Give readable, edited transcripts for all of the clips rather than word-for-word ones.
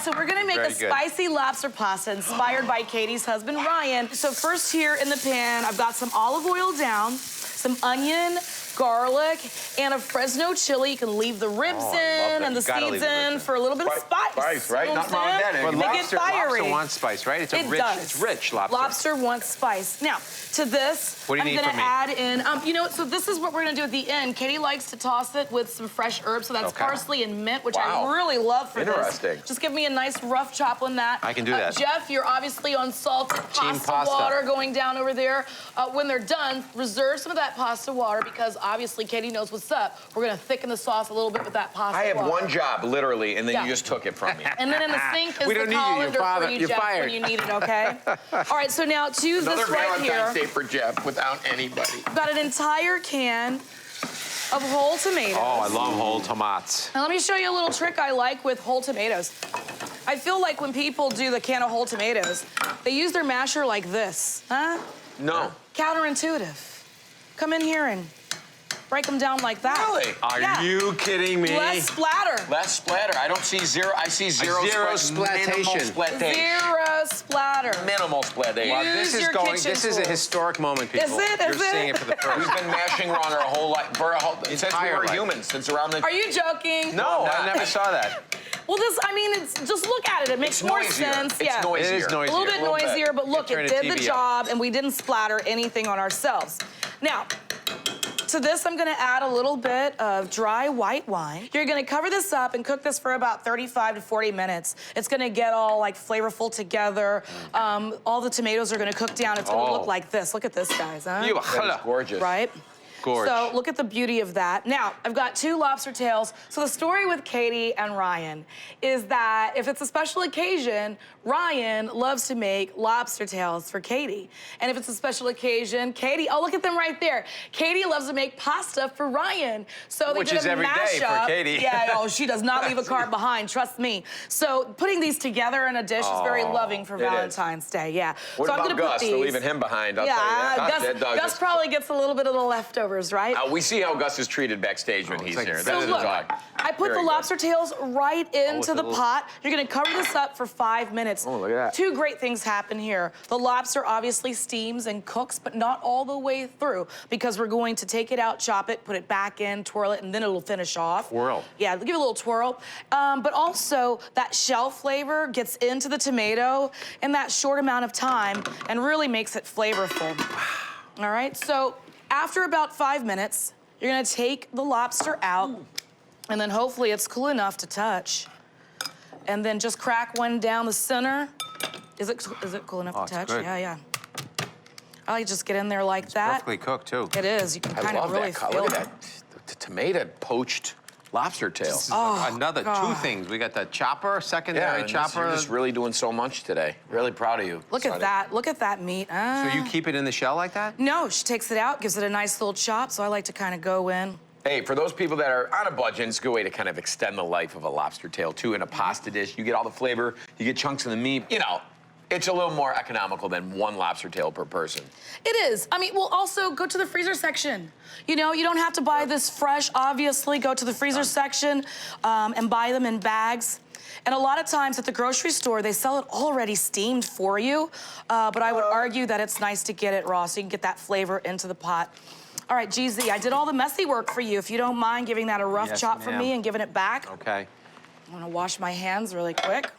right, so we're gonna make a spicy lobster pasta inspired by Katie's husband, Ryan. So first here in the pan, I've got some olive oil down, some onion, garlic, and a Fresno chili. You can leave the ribs in and the seeds in for a little bit of spice. Spice, right? Nothing wrong with that. But make it fiery. Lobster wants spice, right? It's rich lobster. Lobster wants spice. Now, to this, I'm gonna add in, you know, so this is what we're gonna do at the end. Katie likes to toss it with some fresh herbs, so that's parsley and mint, which I really love for this. Interesting. Just give me a nice rough chop on that. I can do that. Jeff, you're obviously on salted pasta water going down over there. When they're done, reserve some of that pasta water because obviously Katie knows what's up. We're gonna thicken the sauce a little bit with that pasta water. I have one job, literally, and then you just took it from me. And then in the sink is the colander for you, Jeff, when you need it, okay? All right, so now to this right here. Another Valentine's Day for Jeff without anybody. I've got an entire can of whole tomatoes. Oh, I love whole tomatoes. Now let me show you a little trick I like with whole tomatoes. I feel like when people do the can of whole tomatoes, they use their masher like this, huh? No. Counterintuitive. Come in here and break them down like that. Really? Are you kidding me? Less splatter. Less splatter. I don't see zero. I see zero splattation. Zero splatter. Minimal splattation. Well, this is a historic moment, people. Is it? You're seeing it for the first time. We've been mashing wrong our whole life. Since we were humans, since around the... Are you joking? No, I never saw that. Well, this, I mean, it's just look at it. It makes more sense. It's noisier. It is noisier. A little bit noisier, but look, it did the job, and we didn't splatter anything on ourselves. Now, to this, I'm gonna add a little bit of dry white wine. You're gonna cover this up and cook this for about 35 to 40 minutes. It's gonna get all like flavorful together. All the tomatoes are gonna cook down. It's gonna look like this. Look at this, guys, huh? That is gorgeous. Right? Gorgeous. So look at the beauty of that. Now, I've got 2 lobster tails. So the story with Katie and Ryan is that if it's a special occasion, Ryan loves to make lobster tails for Katie. And if it's a special occasion, Katie, oh, look at them right there. Katie loves to make pasta for Ryan. So they did a mashup. For Katie. Yeah, oh, she does not leave a card behind, trust me. So putting these together in a dish is very loving for Valentine's Day, yeah. What so about I'm gonna Gus? put these. They're leaving him behind, I'll tell you that. Gus probably gets a little bit of the leftovers, right? We see how Gus is treated backstage when he's here. So look, I put the lobster tails right into the pot. You're gonna cover this up for 5 minutes. Oh, look at that. 2 great things happen here. The lobster obviously steams and cooks, but not all the way through because we're going to take it out, chop it, put it back in, twirl it, and then it'll finish off. Twirl. Yeah, give it a little twirl. But also, that shell flavor gets into the tomato in that short amount of time and really makes it flavorful. All right, so after about 5 minutes, you're gonna take the lobster out, and then hopefully it's cool enough to touch. And then just crack one down the center. Is it cool enough to touch? Good. Yeah. I like to just get in there like that. Perfectly cooked, too. It is. You can kind of really feel it. Look at that. The tomato poached lobster tail. Another 2 things. We got the chopper, secondary chopper. You're just really doing so much today. Really proud of you. Look at that. Look at that meat. So you keep it in the shell like that? No, she takes it out, gives it a nice little chop, so I like to kind of go in. Hey, for those people that are on a budget, it's a good way to kind of extend the life of a lobster tail, too, in a pasta dish. You get all the flavor, you get chunks of the meat. You know, it's a little more economical than 1 lobster tail per person. It is. I mean, we'll also go to the freezer section. You know, you don't have to buy this fresh, obviously. Go to the freezer section and buy them in bags. And a lot of times at the grocery store, they sell it already steamed for you. But I would argue that it's nice to get it raw so you can get that flavor into the pot. All right, GZ, I did all the messy work for you. If you don't mind giving that a rough chop for me and giving it back. Okay. I'm gonna wash my hands really quick.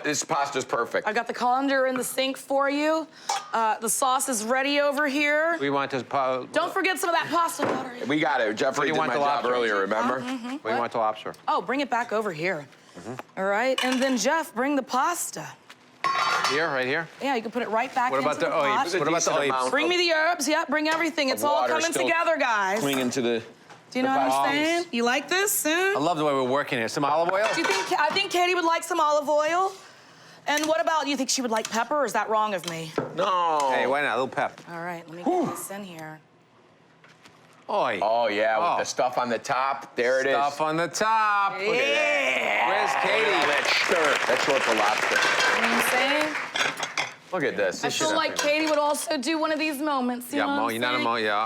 This pasta's perfect. I got the colander in the sink for you. The sauce is ready over here. We want to... Don't forget some of that pasta water. We got it. Jeffrey did my job earlier, remember? We want the lobster. Oh, bring it back over here. All right, and then Jeff, bring the pasta. Here, right here? Yeah, you can put it right back into the pot. What about the olives? Bring me the herbs. Yeah, bring everything. It's all coming together, guys. Clinging to the... Do you know what I'm saying? You like this? I love the way we're working here. Some olive oil? Do you think? I think Katie would like some olive oil. And what about, you think she would like pepper, or is that wrong of me? No. Hey, why not? A little pep. All right, let me get this in here. Oy. Oh, yeah, with the stuff on the top. There it is. Stuff on the top. Yeah. Look at that. Where's Katie? That's short for lobster. You know what I'm saying? Look at this. I feel like Katie would also do one of these moments. You know what I'm saying? Not a mo, yeah.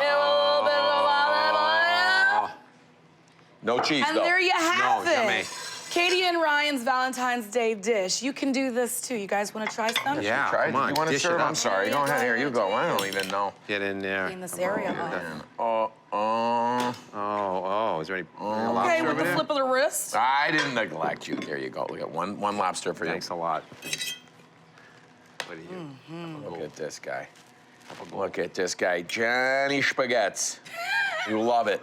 No cheese, And though. there you have No, it. yummy. Katie and Ryan's Valentine's Day dish. You can do this too. You guys want to try some? Yeah, Try it. come on, You want to dish it serve? up. I'm sorry. Yeah, Go ahead. go Here, you ahead. go. I don't even know. Get in there. In this Come on, area. get Oh. that. Oh, is there any Okay, lobster with over the there? flip of the wrist. I didn't neglect you. There you go. Look at one lobster for you. Thanks a lot. What are you? Look at this guy. Look at this guy, Johnny Spaghettis. You love it.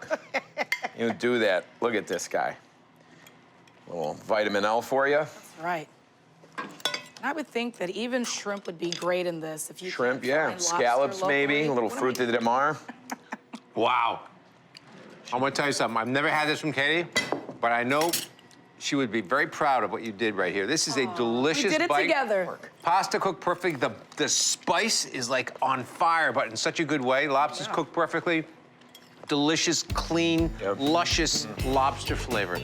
You do that. Look at this guy. Little vitamin L for you. Right. And I would think that even shrimp would be great in this if you Shrimp, can't yeah. find lobster Scallops, maybe. locally. A little What am fruit de mar. Wow. I'm gonna tell you something. I've never had this from Katie, but I know she would be very proud of what you did right here. This is a delicious We did it bite. together. Pasta cooked perfectly. The spice is like on fire, but in such a good way. Lobster's cooked perfectly. Delicious, clean, luscious lobster flavor.